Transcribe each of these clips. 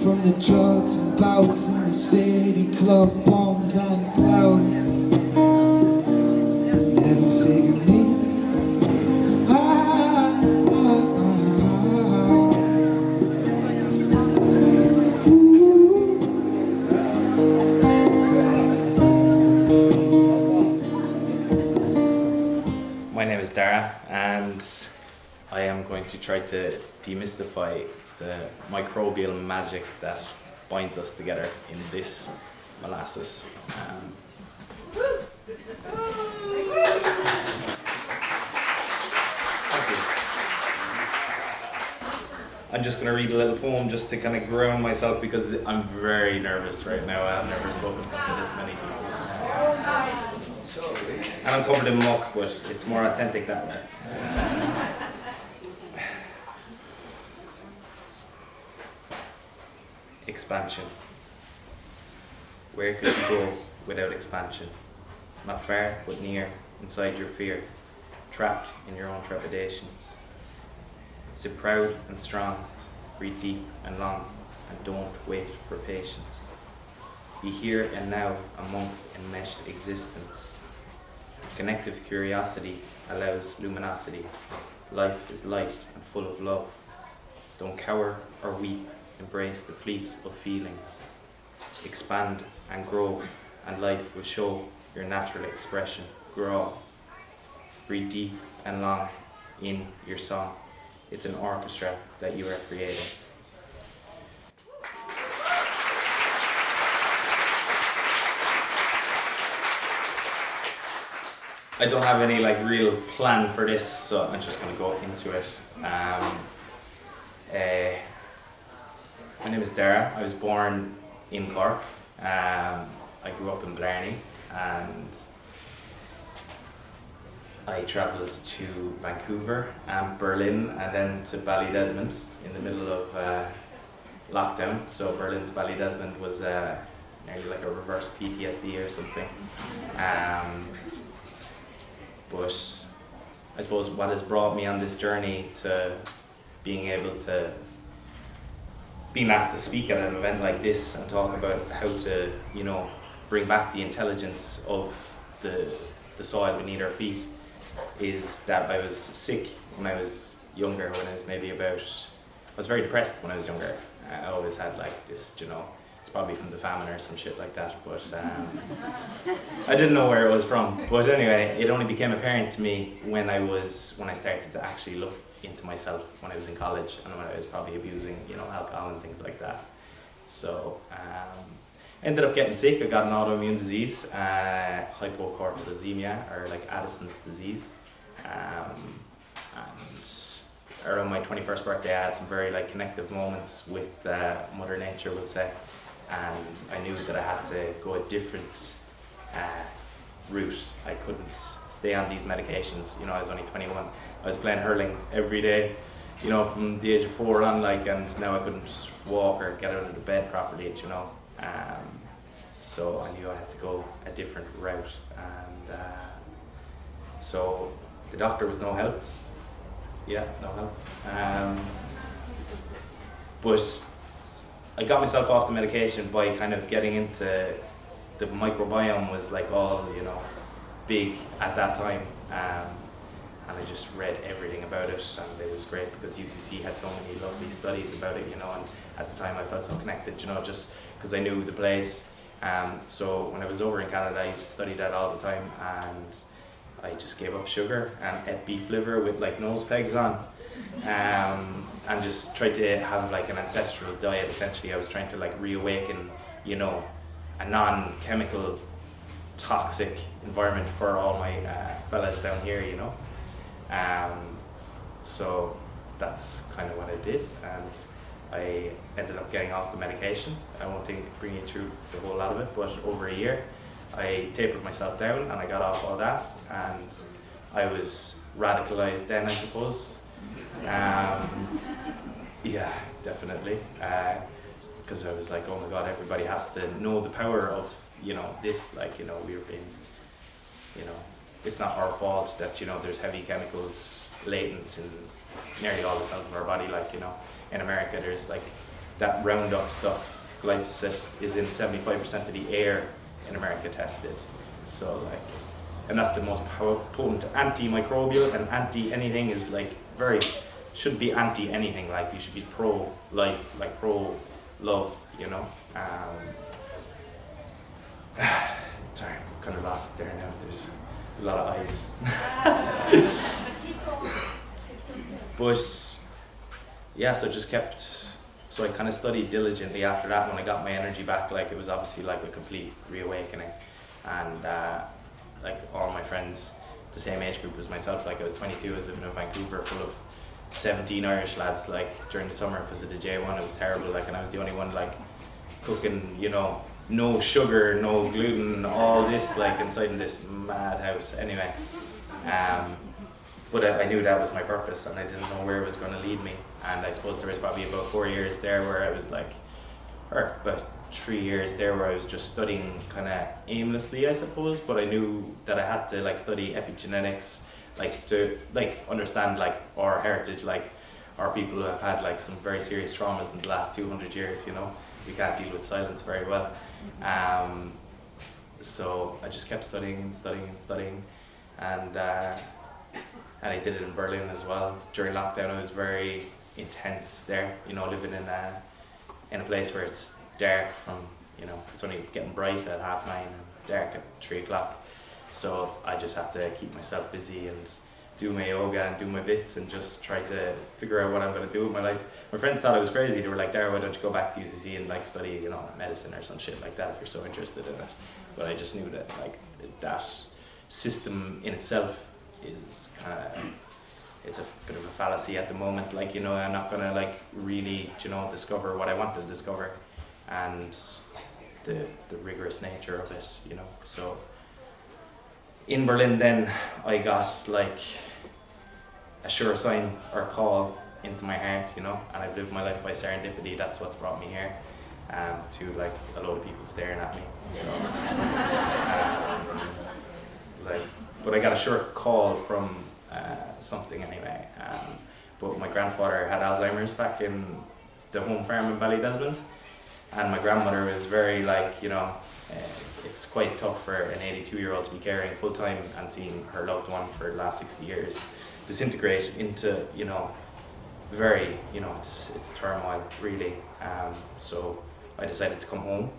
from the drugs and bouts in the city, club bombs and clouds. Never figured me out. My name is Darragh, and I am going to try to demystify the microbial magic that binds us together in this molasses. I'm just going to read a little poem just to kind of ground myself because I'm very nervous right now. I've never spoken to this many people. And I'm covered in muck, but it's more authentic that way. Expansion. Where could you go without expansion? Not far, but near, inside your fear, trapped in your own trepidations. Sit proud and strong, breathe deep and long, and don't wait for patience. Be here and now amongst enmeshed existence. Connective curiosity allows luminosity. Life is light and full of love. Don't cower or weep, embrace the fleet of feelings. Expand and grow, and life will show your natural expression. Grow. Breathe deep and long in your song. It's an orchestra that you are creating. I don't have any real plan for this, so I'm just going to go into it. My name is Darragh. I was born in Cork. I grew up in Blarney, and I travelled to Vancouver and Berlin, and then to Ballydesmond in the middle of lockdown. So Berlin to Ballydesmond was nearly like a reverse PTSD or something. But I suppose what has brought me on this journey to being asked to speak at an event like this and talk about how to, bring back the intelligence of the soil beneath our feet is that I was sick when I was younger, I was very depressed when I was younger. I always had this, it's probably from the famine or some shit like that, but I didn't know where it was from. But anyway, it only became apparent to me when I started to actually look into myself when I was in college and when I was probably abusing, alcohol and things like that. So ended up getting sick. I got an autoimmune disease, hypocortisolemia, or Addison's disease. And around my 21st birthday, I had some very connective moments with Mother Nature, we'll say. And I knew that I had to go a different route. I couldn't stay on these medications. I was only 21. I was playing hurling every day, from the age of 4 on, and now I couldn't walk or get out of the bed properly, So I knew I had to go a different route, and so the doctor was no help. Yeah, no help. But I got myself off the medication by kind of getting into the microbiome was all big at that time, and I just read everything about it, and it was great because UCC had so many lovely studies about it, and at the time I felt so connected, just because I knew the place. So when I was over in Canada, I used to study that all the time, and I just gave up sugar and ate beef liver with nose pegs on. And just tried to have an ancestral diet. Essentially, I was trying to reawaken, a non-chemical, toxic environment for all my fellas down here, So that's kind of what I did, and I ended up getting off the medication. I won't bring you through the whole lot of it, but over a year, I tapered myself down and I got off all that, and I was radicalized then, I suppose. Yeah, definitely. Because I was oh my God, everybody has to know the power of, this, we're being, it's not our fault that, there's heavy chemicals latent in nearly all the cells of our body. In America, there's that Roundup stuff, glyphosate, is in 75% of the air in America tested. So like, and that's the most potent antimicrobial, and anti-anything is like shouldn't be anti-anything, like you should be pro-life, like pro-love, you know. Sorry, I'm kind of lost there now, there's a lot of eyes. But yeah, so I kind of studied diligently after that. When I got my energy back, like it was obviously like a complete reawakening. And like all my friends, the same age group as myself, like I was 22, I was living in Vancouver full of 17 Irish lads, like during the summer because of the J1, it was terrible, like, and I was the only one like cooking, you know, no sugar, no gluten, all this like inside in this madhouse anyway. But I knew that was my purpose, and I didn't know where it was going to lead me. And I suppose there was probably about 4 years there where I was like, or about 3 years there where I was just studying kind of aimlessly, I suppose. But I knew that I had to like study epigenetics, like to like understand like our heritage, like our people who have had like some very serious traumas in the last 200 years. You know, we can't deal with silence very well. So I just kept studying and studying and studying, and I did it in Berlin as well. During lockdown, it was very intense there. You know, living in a place where it's dark from, you know, it's only getting bright at 9:30 and dark at 3 o'clock. So I just had to keep myself busy and do my yoga and do my bits and just try to figure out what I'm going to do with my life. My friends thought I was crazy. They were like, Darragh, why don't you go back to UCC and like study, you know, medicine or some shit like that if you're so interested in it. But I just knew that like that system in itself is kind of, it's a bit of a fallacy at the moment. Like, you know, I'm not going to like really, you know, discover what I want to discover and the rigorous nature of it, you know. So in Berlin then I got like a sure sign or call into my heart, you know, and I've lived my life by serendipity. That's what's brought me here, to like a load of people staring at me. So like, but I got a sure call from something anyway. But my grandfather had Alzheimer's back in the home farm in Ballydesmond, and my grandmother was very like, you know, it's quite tough for an 82-year-old to be caring full time and seeing her loved one for the last 60 years disintegrate into, you know, very, you know, it's turmoil really. So I decided to come home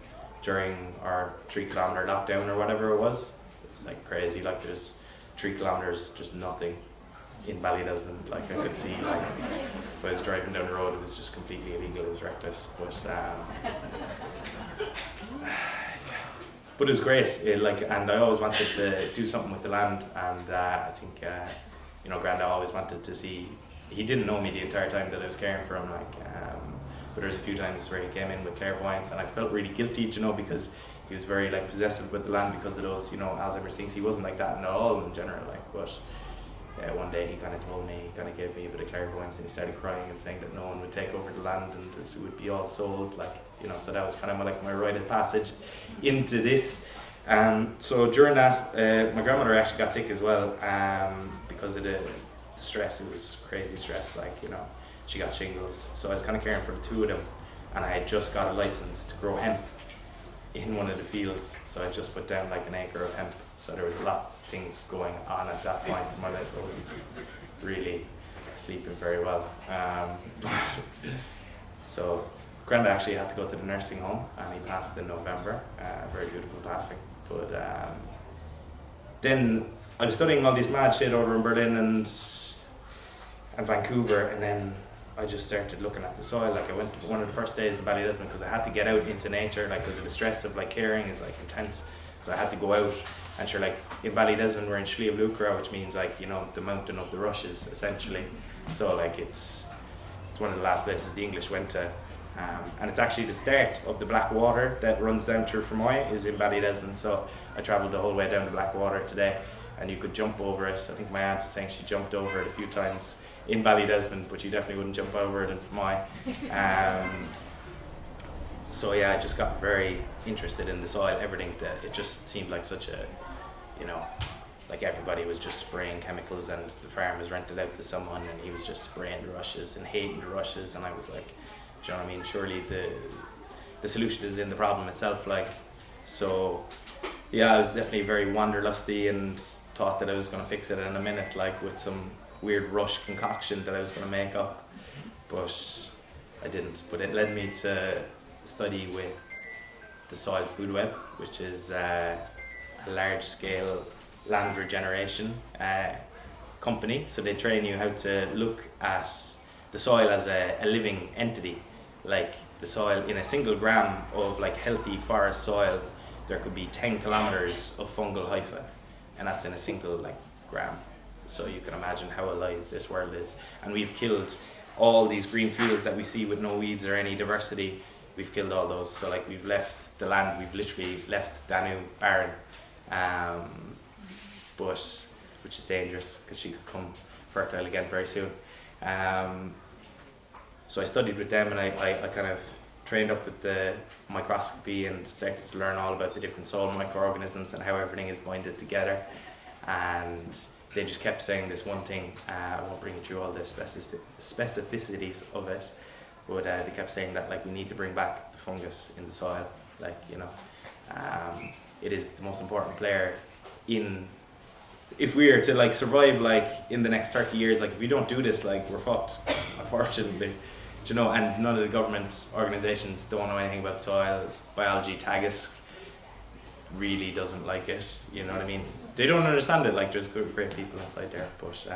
during our 3-kilometer lockdown or whatever it was. Like crazy, like there's 3 kilometers, just nothing in Ballydesmond. Like I could see, like if I was driving down the road, it was just completely illegal, it was reckless. But it was great. And I always wanted to do something with the land, and I think you know, Granda always wanted to see. He didn't know me the entire time that I was caring for him, like, but there was a few times where he came in with clairvoyance, and I felt really guilty, you know, because he was very like possessive with the land because of those, you know, Alzheimer's things. He wasn't like that at all in general, like, but one day he kind of told me, he kind of gave me a bit of clairvoyance, and he started crying and saying that no one would take over the land and it would be all sold, like, you know. So that was kind of like my rite of passage into this. So during that, my grandmother actually got sick as well, because of the stress. It was crazy stress, like, you know, she got shingles. So I was kind of caring for the two of them, and I had just got a license to grow hemp in one of the fields, so I just put down like an acre of hemp. So there was a lot of things going on at that point in my life. I wasn't really sleeping very well. So Granda actually had to go to the nursing home, and he passed in November. Very beautiful passing. But then I was studying all this mad shit over in Berlin and Vancouver, and then I just started looking at the soil. Like I went to one of the first days in Ballydesmond because I had to get out into nature, like because of the stress of like caring is like intense. So I had to go out, and sure, like in Ballydesmond we're in Sliabh Luachra, which means like, you know, the mountain of the rushes essentially. So like it's one of the last places the English went to, and it's actually the start of the Black Water that runs down through Fermoy is in Ballydesmond. So I travelled the whole way down the Black Water today, and you could jump over it. I think my aunt was saying she jumped over it a few times in Ballydesmond, but you definitely wouldn't jump over it in Fermoy. So yeah, I just got very interested in the soil, everything. That it just seemed like such a, you know, like everybody was just spraying chemicals, and the farm was rented out to someone, and he was just spraying the rushes and hating the rushes, and I was like, Do you know what I mean? Surely the solution is in the problem itself, like. So yeah, I was definitely very wanderlusty and thought that I was going to fix it in a minute, like with some weird rush concoction that I was going to make up, but I didn't. But it led me to study with the Soil Food Web, which is a large scale land regeneration company. So they train you how to look at the soil as a living entity. Like the soil in a single gram of like healthy forest soil, there could be 10 kilometers of fungal hyphae, and that's in a single like gram. So you can imagine how alive this world is. And we've killed all these green fields that we see with no weeds or any diversity. We've killed all those. So like we've left the land, we've literally left Danann barren, but which is dangerous because she could come fertile again very soon. So I studied with them, and I kind of trained up with the microscopy and started to learn all about the different soil microorganisms and how everything is binded together. And they just kept saying this one thing. I won't bring you through all the specificities of it, but they kept saying that like we need to bring back the fungus in the soil. Like, you know, it is the most important player in. If we are to like survive like in the next 30 years, like if we don't do this, like we're fucked, unfortunately. Do you know? And none of the government organizations don't know anything about soil biology. Tagus really doesn't like it. You know what I mean? They don't understand it. Like there's great people inside there, but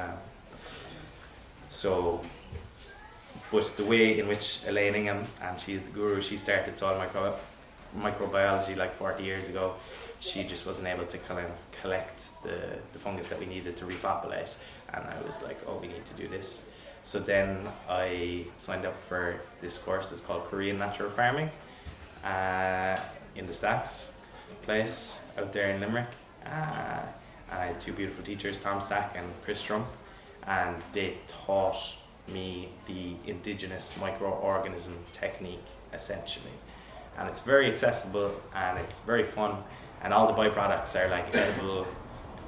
but the way in which Elaine Ingham, and she's the guru, she started soil microbiology like 40 years ago. She just wasn't able to kind of collect the fungus that we needed to repopulate, and I was like, oh, we need to do this. So then I signed up for this course. It's called Korean Natural Farming in the Stacks place out there in Limerick, and I had two beautiful teachers, Tom Stack and Chris Trump, and they taught me the indigenous microorganism technique essentially, and it's very accessible and it's very fun. And all the byproducts are like edible.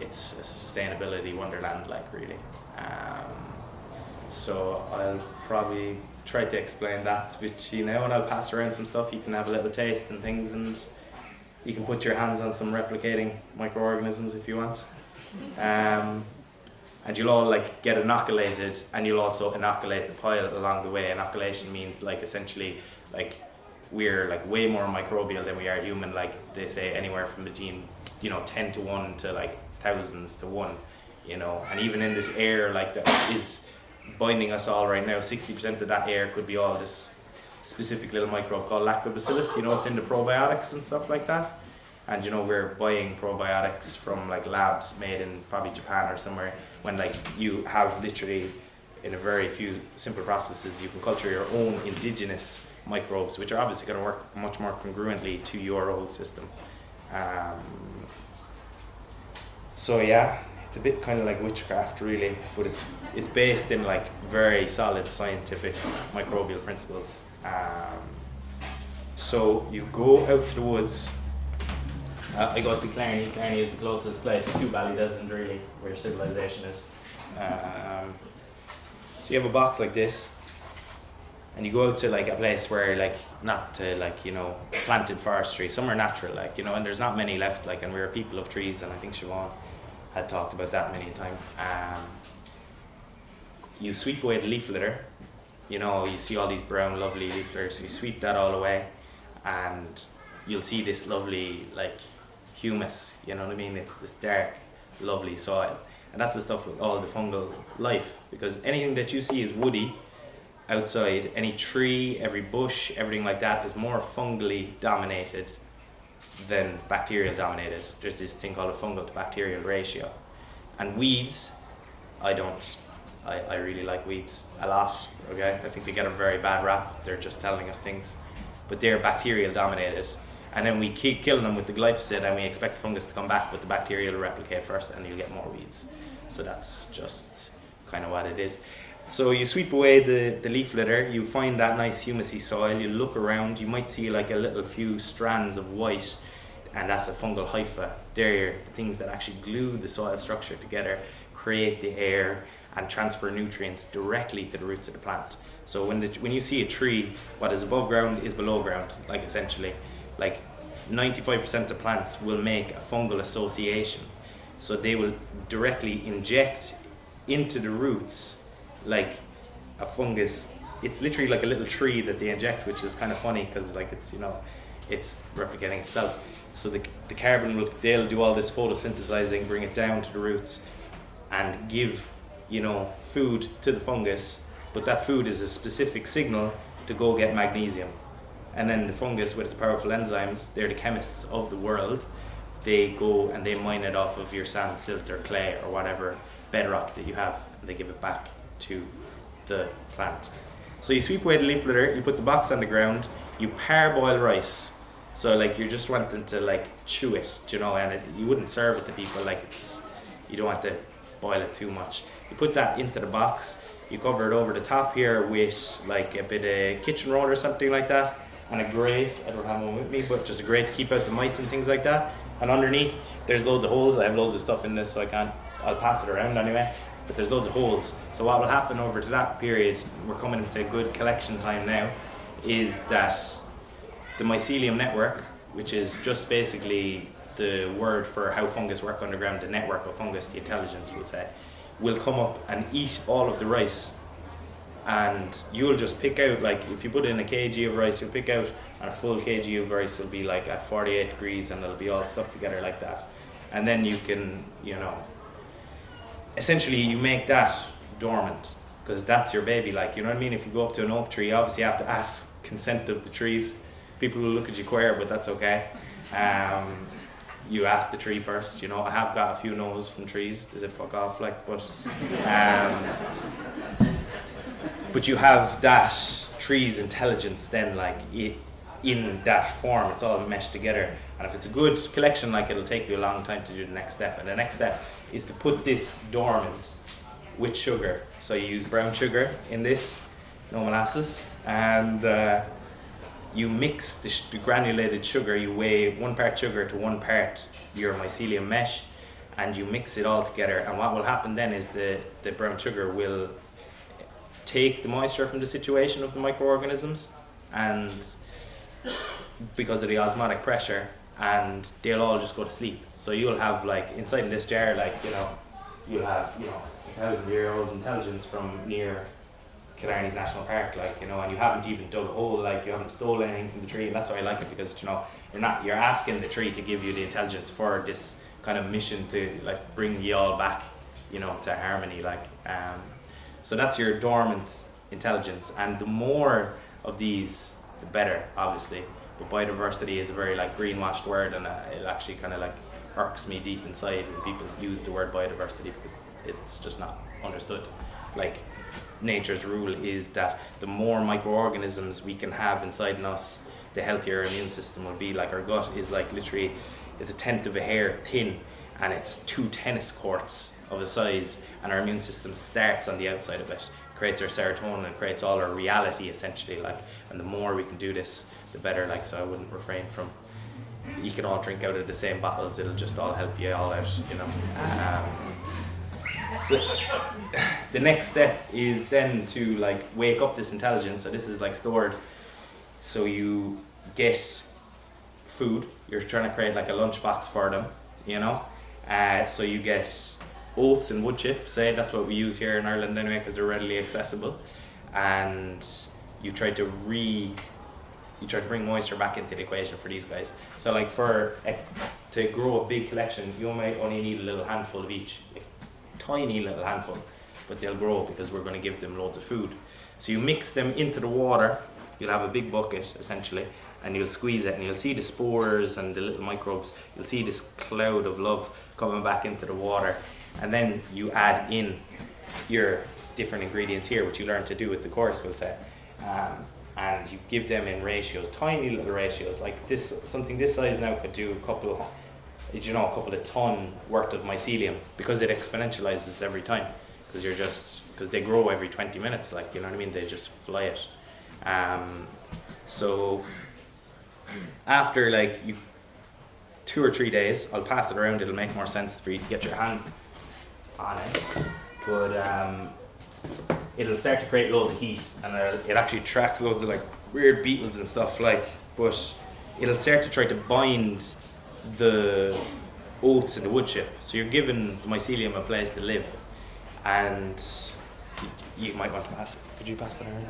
It's a sustainability wonderland, like really. So I'll probably try to explain that with you now, and I'll pass around some stuff. You can have a little taste and things, and you can put your hands on some replicating microorganisms if you want. And you'll all like get inoculated, and you'll also inoculate the pile along the way. Inoculation means like essentially like we're like way more microbial than we are human. Like they say anywhere from between 10 to 1 to like thousands to 1, and even in this air like that is binding us all right now, 60% of that air could be all this specific little microbe called lactobacillus. It's in the probiotics and stuff like that. And we're buying probiotics from like labs made in probably Japan or somewhere, when like you have literally in a very few simple processes you can culture your own indigenous microbes, which are obviously going to work much more congruently to your old system. So yeah, it's a bit kind of like witchcraft really, but it's based in like very solid scientific microbial principles. So you go out to the woods. I go to Clarny. Clarny is the closest place to Ballydesmond really, where civilization is. So you have a box like this, and you go out to like a place where like not to like planted forestry, somewhere natural, like and there's not many left, like, and we're a people of trees, and I think Siobhan had talked about that many a time. You sweep away the leaf litter. You see all these brown lovely leaf litters, so you sweep that all away, and you'll see this lovely like humus, you know what I mean? It's this dark lovely soil, and that's the stuff with all the fungal life, because anything that you see is woody outside, any tree, every bush, everything like that is more fungally dominated than bacterial dominated. There's this thing called a fungal to bacterial ratio. And weeds, I really like weeds a lot, okay? I think they get a very bad rap. They're just telling us things, but they're bacterial dominated. And then we keep killing them with the glyphosate, and we expect the fungus to come back, but the bacteria will replicate first, and you'll get more weeds. So that's just kind of what it is. So you sweep away the leaf litter, you find that nice humusy soil, you look around, you might see like a little few strands of white, and that's a fungal hypha. They're the things that actually glue the soil structure together, create the air, and transfer nutrients directly to the roots of the plant. So when you see a tree, what is above ground is below ground, like essentially. Like 95% of plants will make a fungal association. So they will directly inject into the roots like a fungus. It's literally like a little tree that they inject, which is kind of funny because like it's, you know, it's replicating itself. So the carbon they'll do all this photosynthesizing, bring it down to the roots and give, you know, food to the fungus, but that food is a specific signal to go get magnesium. And then the fungus with its powerful enzymes, they're the chemists of the world, they go and they mine it off of your sand, silt or clay or whatever bedrock that you have, and they give it back to the plant. So you sweep away the leaf litter, you put the box on the ground, you parboil rice. So like you're just wanting to like chew it, you know, and you wouldn't serve it to people, like you don't want to boil it too much. You put that into the box, you cover it over the top here with like a bit of kitchen roll or something like that, and a grate. I don't have one with me, but just a grate to keep out the mice and things like that. And underneath there's loads of holes. I have loads of stuff in this, so I'll pass it around anyway, but there's loads of holes. So what will happen over to that period, we're coming into a good collection time now, is that the mycelium network, which is just basically the word for how fungus work underground, the network of fungus, the intelligence we'll say, will come up and eat all of the rice. And you'll just pick out, like if you put in a kg of rice, you'll pick out, and a full kg of rice will be like at 48 degrees and it'll be all stuck together like that. And then you can, you know, essentially you make that dormant because that's your baby, like, you know what I mean? If you go up to an oak tree, obviously you have to ask consent of the trees. People will look at you queer, but that's okay. You ask the tree first, you know. I have got a few no's from trees. They said fuck off, like, but you have that tree's intelligence then, like, in that form. It's all meshed together. And if it's a good collection, like, it'll take you a long time to do the next step. And the next step is to put this dormant with sugar. So you use brown sugar in this, no molasses, and you mix the granulated sugar. You weigh 1 part sugar to 1 part your mycelium mesh, and you mix it all together. And what will happen then is the brown sugar will take the moisture from the situation of the microorganisms, and because of the osmotic pressure, and they'll all just go to sleep. So you'll have, like, inside in this jar, like, you know, you'll have, you know, 1,000-year-old intelligence from near Killarney's National Park, like, you know, and you haven't even dug a hole, like, you haven't stolen anything from the tree. And that's why I like it, because, you know, you're asking the tree to give you the intelligence for this kind of mission to, like, bring you all back, you know, to harmony, like. So that's your dormant intelligence, and the more of these, the better, obviously. But biodiversity is a very, like, greenwashed word, and it actually kind of, like, irks me deep inside when people use the word biodiversity, because it's just not understood. Like, nature's rule is that the more microorganisms we can have inside in us, the healthier our immune system will be. Like, our gut is, like, literally, it's a tenth of a hair thin, and it's 2 tennis courts of a size, and our immune system starts on the outside of it, creates our serotonin and creates all our reality, essentially, like. And the more we can do this, the better, like. So I wouldn't refrain from, you can all drink out of the same bottles, it'll just all help you all out, you know. So the next step is then to, like, wake up this intelligence. So this is, like, stored, so you get food, you're trying to create, like, a lunchbox for them, you know. So you get oats and wood chip, say, that's what we use here in Ireland anyway, because they're readily accessible. And you try to bring moisture back into the equation for these guys. So, like, to grow a big collection, you might only need a little handful of each, like, tiny little handful, but they'll grow because we're going to give them loads of food. So you mix them into the water. You'll have a big bucket, essentially, and you'll squeeze it, and you'll see the spores and the little microbes. You'll see this cloud of love coming back into the water. And then you add in your different ingredients here, which you learn to do with the course, we'll say. And you give them in ratios, tiny little ratios. Like this, something this size now could do a couple of ton worth of mycelium, because it exponentializes every time. Because they grow every 20 minutes, like, you know what I mean? They just fly it. So after, like, 2 or 3 days, I'll pass it around. It'll make more sense for you to get your hands on it. But it'll start to create loads of heat, and it actually attracts loads of like weird beetles and stuff like, but it'll start to try to bind the oats in the wood chip. So you're giving the mycelium a place to live, and you might want to pass. Could you pass that around?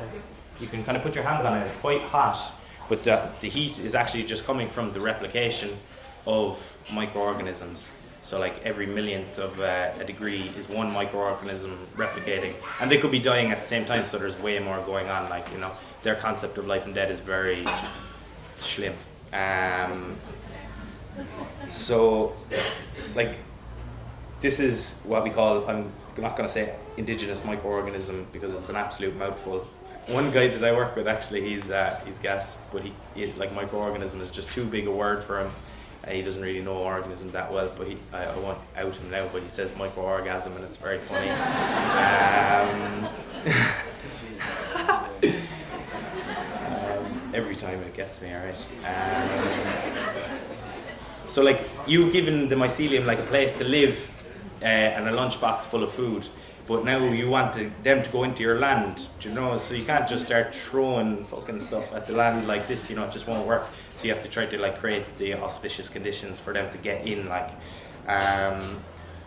You can kind of put your hands on it. It's quite hot, but the heat is actually just coming from the replication of microorganisms. So like every millionth of a degree is one microorganism replicating, and they could be dying at the same time. So there's way more going on. Like, you know, their concept of life and death is very slim. So like this is what we call, I'm not going to say indigenous microorganism because it's an absolute mouthful. One guy that I work with, actually, he's gas, but he like microorganism is just too big a word for him. He doesn't really know organism that well, but I won't out him now, but he says microorgasm, and it's very funny. Every time it gets me, alright. So like, you've given the mycelium like a place to live and a lunchbox full of food, but now you want them to go into your land, do you know? So you can't just start throwing fucking stuff at the land like this, you know, it just won't work. So you have to try to like create the auspicious conditions for them to get in, like.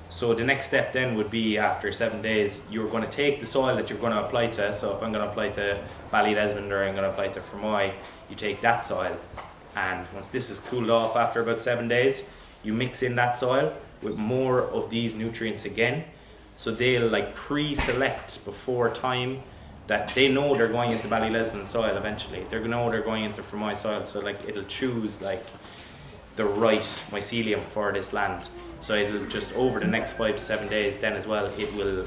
So the next step then would be, after 7 days, you're going to take the soil that you're going to apply to. So if I'm going to apply to Ballydesmond or I'm going to apply to Fermoy, you take that soil, and once this is cooled off after about 7 days, you mix in that soil with more of these nutrients again. So they'll like pre-select before time, that they know they're going into Ballylesmond soil eventually. They're going to know they're going into Fermoy soil, so like it'll choose like the right mycelium for this land. So it'll just, over the next 5 to 7 days then as well, it will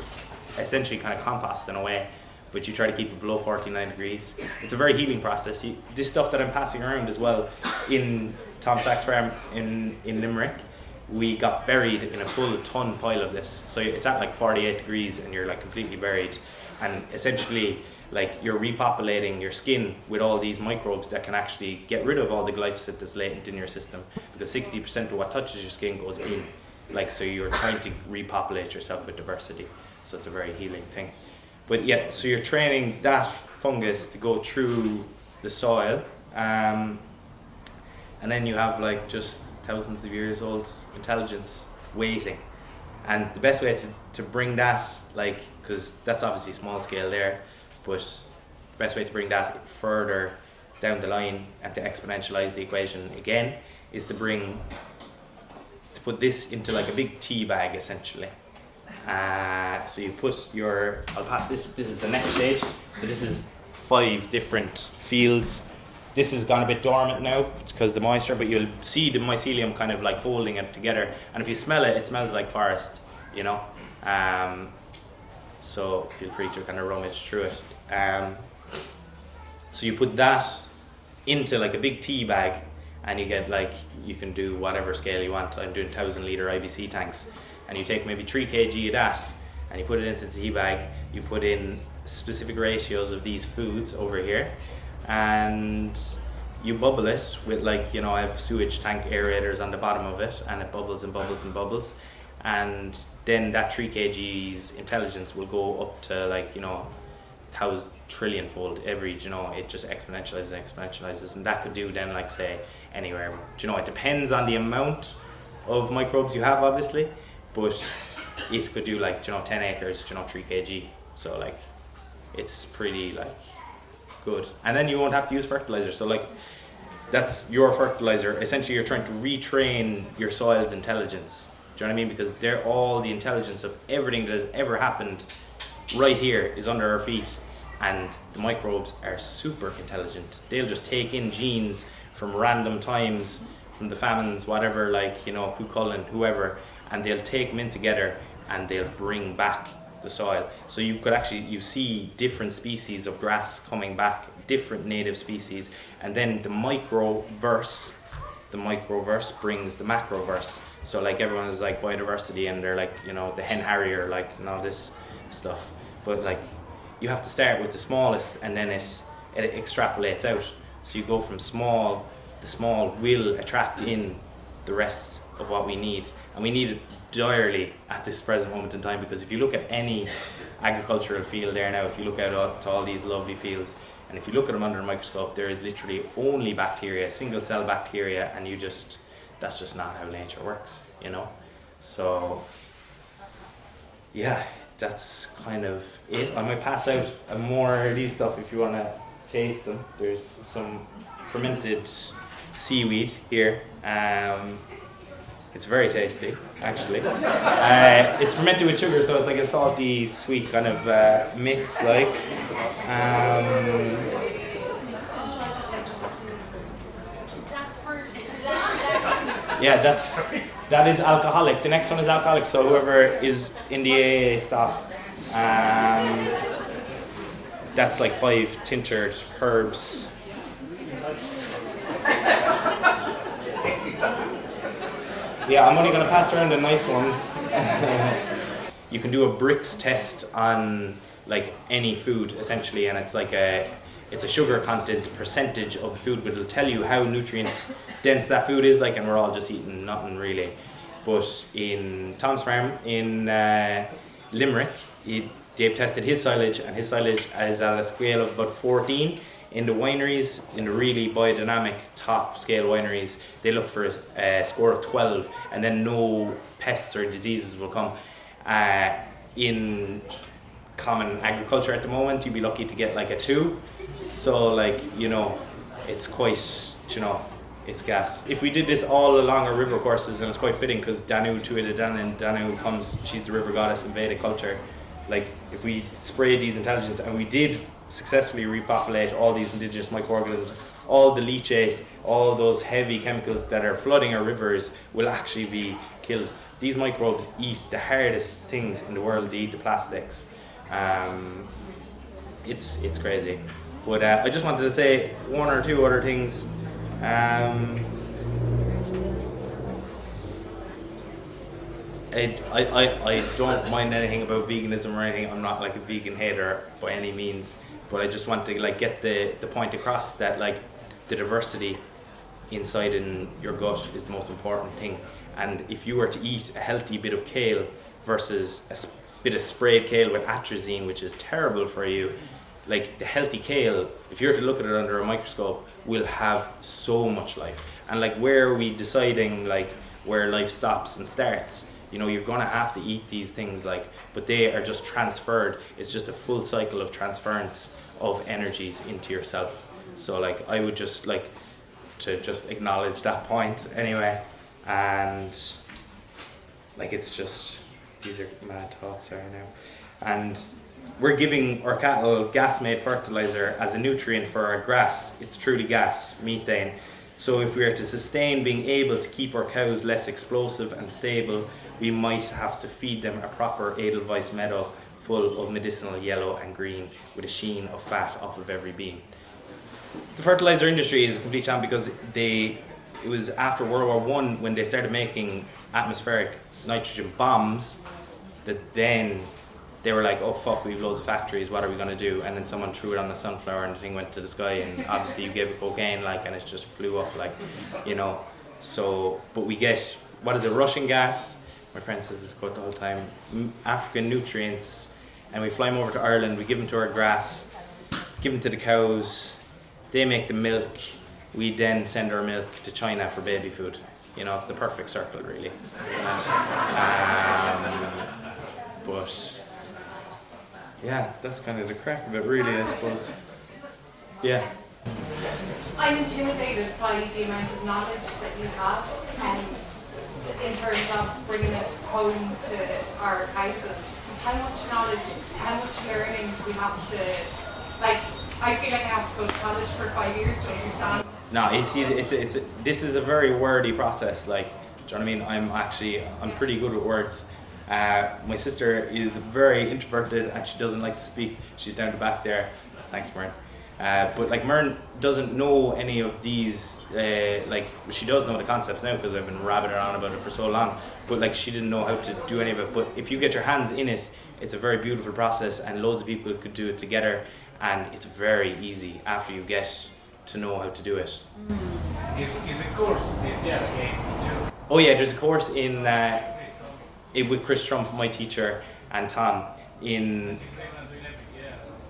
essentially kind of compost in a way, but you try to keep it below 49 degrees. It's a very healing process. This stuff that I'm passing around as well in Tom Sack's farm in Limerick, we got buried in a full ton pile of this. So it's at like 48 degrees and you're like completely buried. And essentially, like, you're repopulating your skin with all these microbes that can actually get rid of all the glyphosate that's latent in your system, because 60% of what touches your skin goes in. Like, so you're trying to repopulate yourself with diversity. So it's a very healing thing. But yeah, so you're training that fungus to go through the soil, and then you have like just thousands of years old intelligence waiting. And the best way to bring that, like, because that's obviously small scale there, but the best way to bring that further down the line and to exponentialize the equation again is to put this into like a big tea bag essentially. So you put I'll pass this is the next stage. So this is 5 different fields. This has gone a bit dormant now because the moisture, but you'll see the mycelium kind of like holding it together. And if you smell it, it smells like forest, you know. So feel free to kind of rummage through it. So you put that into like a big tea bag, and you get like, you can do whatever scale you want. I'm doing 1,000 litre IBC tanks, and you take maybe 3 kg of that and you put it into the tea bag. You put in specific ratios of these foods over here, and you bubble it with, like, you know, I have sewage tank aerators on the bottom of it, and it bubbles and bubbles and bubbles, and then that 3 kg's intelligence will go up to, like, you know, 1,000 trillion fold every, you know, it just exponentializes, and that could do then, like, say, anywhere, you know, it depends on the amount of microbes you have, obviously, but it could do, like, you know, 10 acres, you know, 3 kg, so like it's pretty like good. And then you won't have to use fertilizer, so like that's your fertilizer. Essentially you're trying to retrain your soil's intelligence, do you know what I mean? Because they're all the intelligence of everything that has ever happened right here is under our feet, and the microbes are super intelligent. They'll just take in genes from random times, from the famines, whatever, like, you know, Cuchulainn, whoever, and they'll take them in together and they'll bring back the soil. So you could actually, you see different species of grass coming back, different native species, and then the microverse brings the macroverse. So like everyone is like biodiversity, and they're like, you know, the hen harrier, like, and all this stuff. But like, you have to start with the smallest, and then it extrapolates out. So you go from small, the small will attract in the rest of what we need, and we need it direly at this present moment in time, because if you look at any agricultural field there now. If you look out to all these lovely fields, and if you look at them under a microscope, there is literally only bacteria, single cell bacteria, and that's just not how nature works, you know. So yeah, that's kind of it. I might pass out more of these stuff if you want to taste them. There's some fermented seaweed here. It's very tasty, actually. It's fermented with sugar, so it's like a salty, sweet kind of mix, like. Yeah, that is alcoholic. The next one is alcoholic, so whoever is in the AA stop. That's like 5 tinctured herbs. Yeah, I'm only going to pass around the nice ones. You can do a Brix test on like any food essentially, and it's like it's a sugar content percentage of the food, but it'll tell you how nutrient dense that food is, like, and we're all just eating nothing really. But in Tom's farm in Limerick, they've tested his silage, and his silage is at a scale of about 14. In the wineries, in the really biodynamic top scale wineries, they look for a score of 12, and then no pests or diseases will come. In common agriculture at the moment, you'd be lucky to get like a 2. So like, you know, it's quite, you know, it's gas. If we did this all along our river courses, and it's quite fitting because Tuatha Danann comes, she's the river goddess in Vedic culture. Like, if we sprayed these intelligence, and we did successfully repopulate all these indigenous microorganisms, all the leachate, all those heavy chemicals that are flooding our rivers will actually be killed. These microbes eat the hardest things in the world. They eat the plastics. It's crazy. But I just wanted to say 1 or 2 other things. I don't mind anything about veganism or anything. I'm not like a vegan hater by any means, but I just want to like get the point across that like the diversity inside in your gut is the most important thing. And if you were to eat a healthy bit of kale versus a bit of sprayed kale with atrazine, which is terrible for you, like the healthy kale, if you were to look at it under a microscope, will have so much life. And like, where are we deciding like where life stops and starts? You know, you're gonna have to eat these things, like, but they are just transferred. It's just a full cycle of transference of energies into yourself. So like, I would just like to just acknowledge that point anyway. And like, it's just, these are mad thoughts right now. And we're giving our cattle gas-made fertilizer as a nutrient for our grass. It's truly gas, methane. So if we are to sustain being able to keep our cows less explosive and stable, we might have to feed them a proper Edelweiss meadow full of medicinal yellow and green with a sheen of fat off of every beam. The fertilizer industry is a complete sham because it was after World War I when they started making atmospheric nitrogen bombs that then they were like, oh fuck, we have loads of factories, what are we going to do? And then someone threw it on the sunflower and the thing went to the sky, and obviously you gave it cocaine, like, and it just flew up, like, you know. So, but we get, what is it, Russian gas, my friend says this quote the whole time, African nutrients, and we fly them over to Ireland, we give them to our grass, give them to the cows, they make the milk, we then send our milk to China for baby food. You know, it's the perfect circle, really. But yeah, that's kind of the crack of it, really, I suppose. Yeah. I'm intimidated by the amount of knowledge that you have, in terms of bringing it home to our houses. How much knowledge, how much learning do we have to, like, I feel like I have to go to college for 5 years to understand. No, you see, this is a very wordy process, like, do you know what I mean? I'm pretty good with words. My sister is very introverted and she doesn't like to speak. She's down the back there. Thanks, Mern. But like, Mern doesn't know any of these, like, she does know the concepts now because I've been rabbiting on about it for so long, but like, she didn't know how to do any of it. But if you get your hands in it, it's a very beautiful process, and loads of people could do it together, and it's very easy after you get to know how to do it. Is a course, Oh yeah, there's a course in with Chris Trump, my teacher, and Tom. in,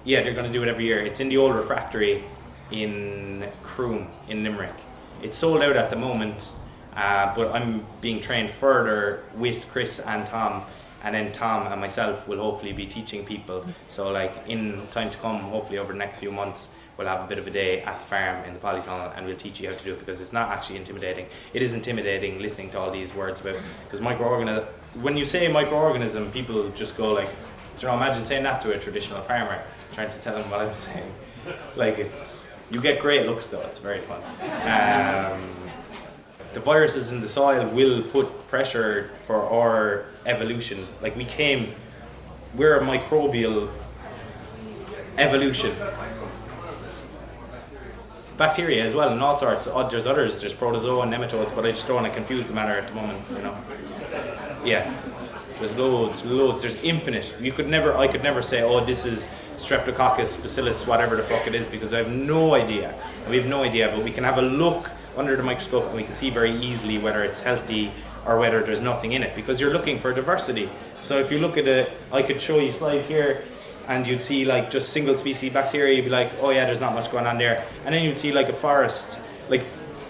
yeah, they're going to do it every year. It's in the old refractory in Croom in Limerick. It's sold out at the moment, but I'm being trained further with Chris and Tom, and then Tom and myself will hopefully be teaching people. So like in time to come, hopefully over the next few months, we'll have a bit of a day at the farm in the polytunnel and we'll teach you how to do it, because it's not actually intimidating. It is intimidating listening to all these words about, because when you say microorganism, people just go like, do you know, imagine saying that to a traditional farmer, trying to tell them what I'm saying. Like you get great looks though, it's very fun. The viruses in the soil will put pressure for our evolution. Like we're a microbial evolution. Bacteria as well, and all sorts. There's others, there's protozoa and nematodes, but I just don't want to confuse the matter at the moment, you know. Yeah, there's loads, there's infinite. I could never say, oh, this is Streptococcus, Bacillus, whatever the fuck it is, because I have no idea. We have no idea, but we can have a look under the microscope and we can see very easily whether it's healthy or whether there's nothing in it, because you're looking for diversity. So if you look at it, I could show you slides here, and you'd see like just single species bacteria, you'd be like, oh yeah, there's not much going on there. And then you'd see like a forest, like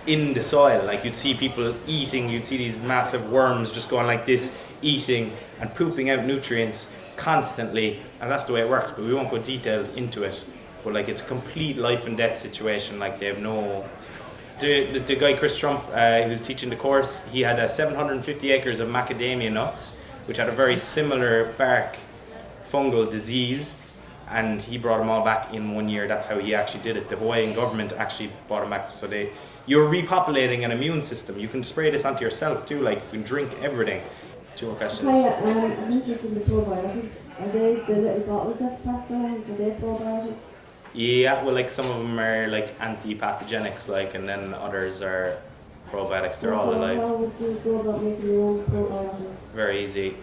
in the soil, like you'd see people eating, you'd see these massive worms just going like this, eating and pooping out nutrients constantly, and that's the way it works, but we won't go detailed into it. But like it's a complete life and death situation, like they have no... The guy Chris Trump, who's teaching the course, he had 750 acres of macadamia nuts, which had a very similar bark fungal disease, and he brought them all back in 1 year. That's how he actually did it. The Hawaiian government actually brought them back. So you're repopulating an immune system. You can spray this onto yourself too, like you can drink everything. 2 more questions. Hi, I'm interested in the probiotics. Are they the little bottles that's passed around? Are they probiotics? Yeah, well, like some of them are like anti-pathogenics, like, and then others are probiotics. They're all alive. How would you go about making your own probiotic? Very easy.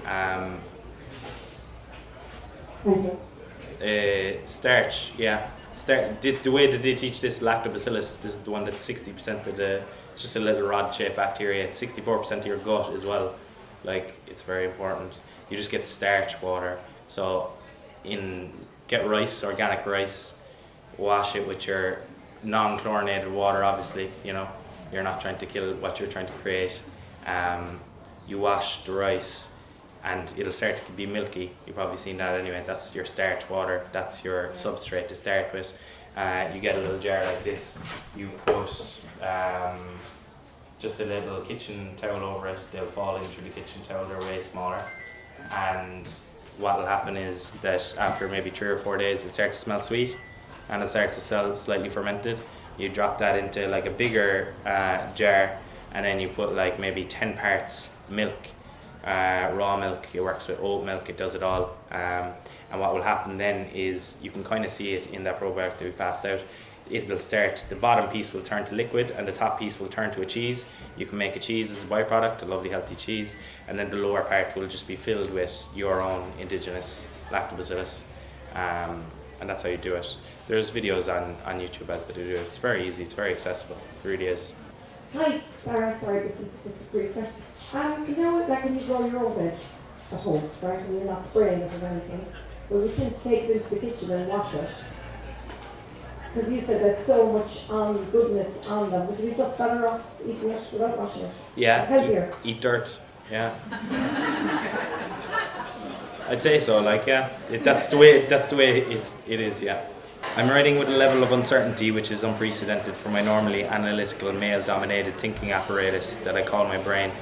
Starch, yeah. The way that they teach this lactobacillus, this is the one that's 60% of it's just a little rod-shaped bacteria. It's 64% of your gut as well. Like, it's very important. You just get starch water. So, get rice, organic rice, wash it with your non-chlorinated water, obviously, you know. You're not trying to kill what you're trying to create. You wash the rice, and it'll start to be milky. You've probably seen that anyway. That's your starch water. That's your substrate to start with. You get a little jar like this. You put just a little kitchen towel over it. They'll fall in through the kitchen towel. They're way smaller. And what will happen is that after maybe 3 or 4 days, it'll start to smell sweet, and it'll start to smell slightly fermented. You drop that into like a bigger jar, and then you put like maybe 10 parts milk. Raw milk, it works with oat milk, it does it all. And what will happen then is you can kind of see it in that probiotic that we passed out. It will start, the bottom piece will turn to liquid and the top piece will turn to a cheese. You can make a cheese as a byproduct, a lovely healthy cheese, and then the lower part will just be filled with your own indigenous lactobacillus. And that's how you do it. There's videos on YouTube as to do it. It's very easy, it's very accessible, it really is. Hi, sorry, this is just a brief question. You know, like when you grow your own veg at home, right, and you're not spraying it or anything, but we tend to take it into the kitchen and wash it. Because you said there's so much goodness on them, would you be just better off eating it without washing it? Yeah, healthier. eat dirt, yeah. I'd say so, like, yeah. That's the way it is, yeah. I'm writing with a level of uncertainty which is unprecedented for my normally analytical, male-dominated thinking apparatus that I call my brain,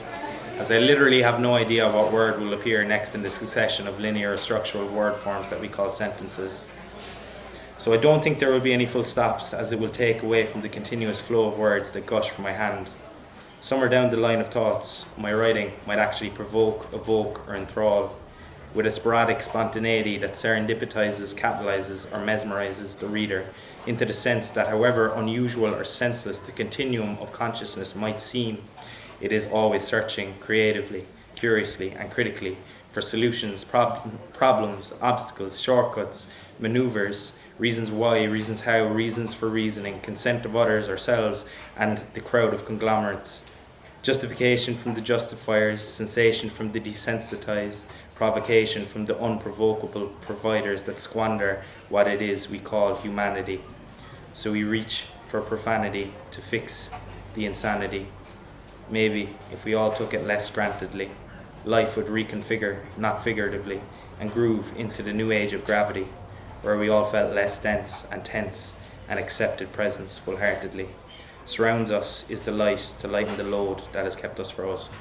as I literally have no idea what word will appear next in the succession of linear structural word forms that we call sentences. So I don't think there will be any full stops, as it will take away from the continuous flow of words that gush from my hand. Somewhere down the line of thoughts, my writing might actually provoke, evoke, or enthrall, with a sporadic spontaneity that serendipitizes, catalyzes, or mesmerizes the reader into the sense that however unusual or senseless the continuum of consciousness might seem, it is always searching creatively, curiously, and critically for solutions, problems, obstacles, shortcuts, maneuvers, reasons why, reasons how, reasons for reasoning, consent of others, ourselves, and the crowd of conglomerates. Justification from the justifiers, sensation from the desensitized, provocation from the unprovocable providers that squander what it is we call humanity. So we reach for profanity to fix the insanity. Maybe if we all took it less grantedly, life would reconfigure, not figuratively, and groove into the new age of gravity, where we all felt less dense and tense and accepted presence full-heartedly. Surrounds us is the light to lighten the load that has kept us frozen.